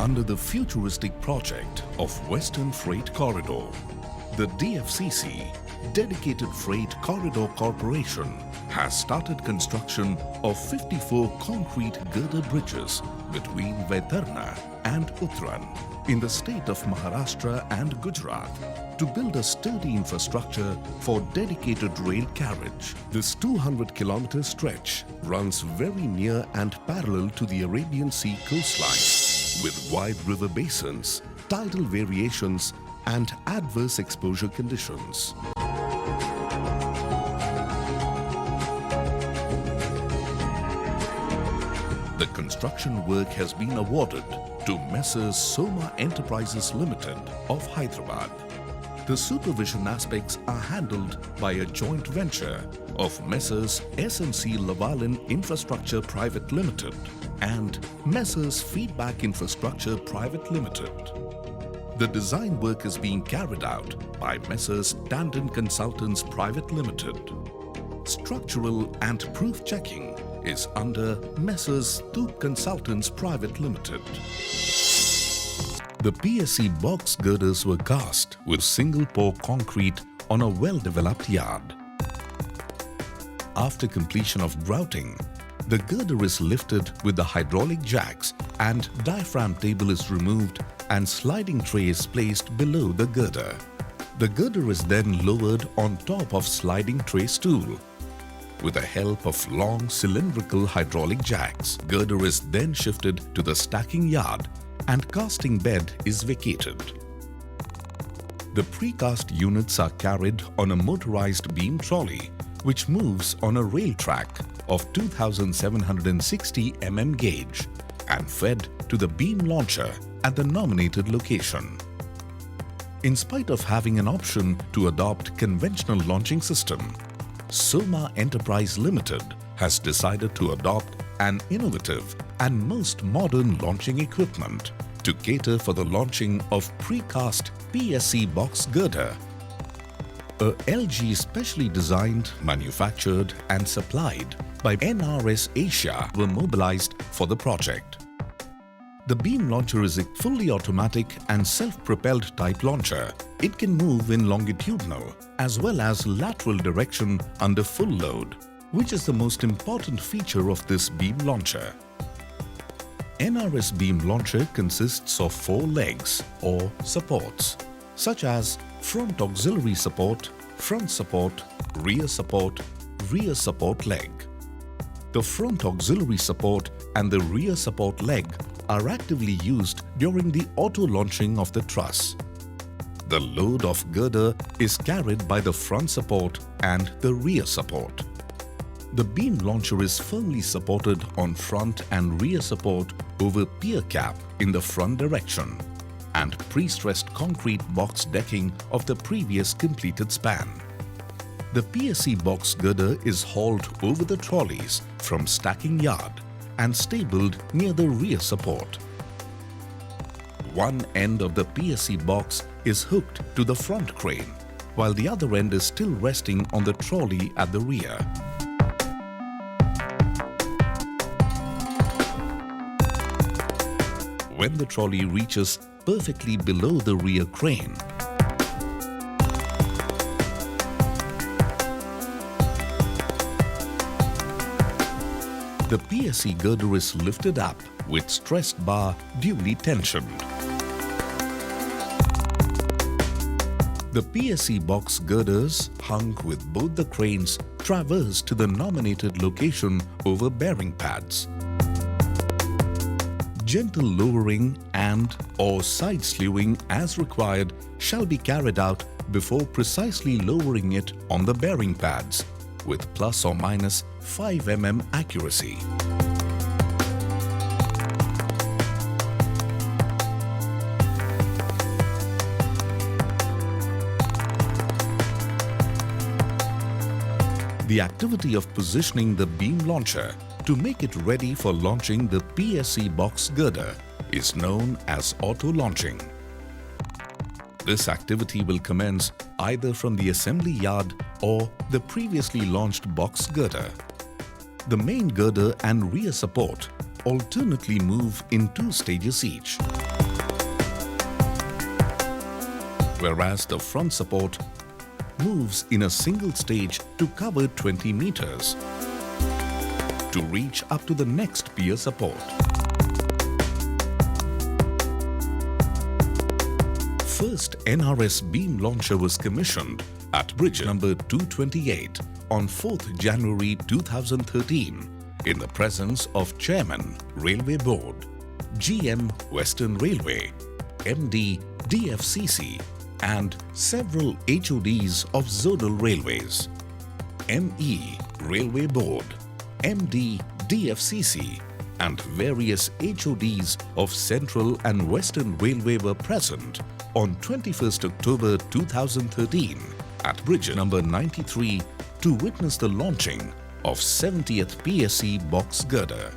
under the futuristic project of Western Freight Corridor. The DFCC, Dedicated Freight Corridor Corporation, has started construction of 54 concrete girder bridges between Vaitarna and Uttaran in the state of Maharashtra and Gujarat to build a sturdy infrastructure for dedicated rail carriage. This 200-kilometer stretch runs very near and parallel to the Arabian Sea coastline with wide river basins, tidal variations and adverse exposure conditions. The construction work has been awarded to Messrs. Soma Enterprises Limited of Hyderabad. The supervision aspects are handled by a joint venture of Messrs. SMC Lavalin Infrastructure Private Limited and Messrs. Feedback Infrastructure Private Limited. The design work is being carried out by Messrs. Tandon Consultants Private Limited. Structural and proof checking is under Messrs. Stoop Consultants Private Limited. The PSC box girders were cast with single-pour concrete on a well-developed yard. After completion of grouting, the girder is lifted with the hydraulic jacks and diaphragm table is removed and sliding tray is placed below the girder. The girder is then lowered on top of sliding tray stool. With the help of long cylindrical hydraulic jacks, girder is then shifted to the stacking yard and casting bed is vacated. The precast units are carried on a motorized beam trolley which moves on a rail track of 2760 mm gauge and fed to the beam launcher at the nominated location. In spite of having an option to adopt conventional launching system, Soma Enterprise Limited has decided to adopt an innovative and most modern launching equipment to cater for the launching of precast PSC box girder. A LG specially designed, manufactured and supplied by NRS Asia were mobilized for the project. The beam launcher is a fully automatic and self-propelled type launcher. It can move in longitudinal as well as lateral direction under full load, which is the most important feature of this beam launcher. NRS beam launcher consists of 4 legs or supports, such as front auxiliary support, front support, rear support leg. The front auxiliary support and the rear support leg are actively used during the auto launching of the truss. The load of girder is carried by the front support and the rear support. The beam launcher is firmly supported on front and rear support over pier cap in the front direction and pre-stressed concrete box decking of the previous completed span. The PSC box girder is hauled over the trolleys from stacking yard and stabled near the rear support. One end of the PSC box is hooked to the front crane, while the other end is still resting on the trolley at the rear. When the trolley reaches perfectly below the rear crane, the PSC girder is lifted up with stressed bar duly tensioned. The PSC box girders, hung with both the cranes, traverse to the nominated location over bearing pads. Gentle lowering and/or side slewing as required shall be carried out before precisely lowering it on the bearing pads with plus or minus 5 mm accuracy. The activity of positioning the beam launcher to make it ready for launching the PSC box girder is known as auto launching. This activity will commence either from the assembly yard or the previously launched box girder. The main girder and rear support alternately move in 2 stages each. whereas the front support moves in a single stage to cover 20 meters to reach up to the next pier support. First NRS beam launcher was commissioned at bridge number 228 on 4th January 2013 in the presence of Chairman, Railway Board, GM Western Railway, MD DFCC and several HODs of zonal railways. ME Railway Board, MD DFCC and various HODs of Central and Western Railway were present on 21st October 2013 at bridge number 93 to witness the launching of 70th PSC box girder.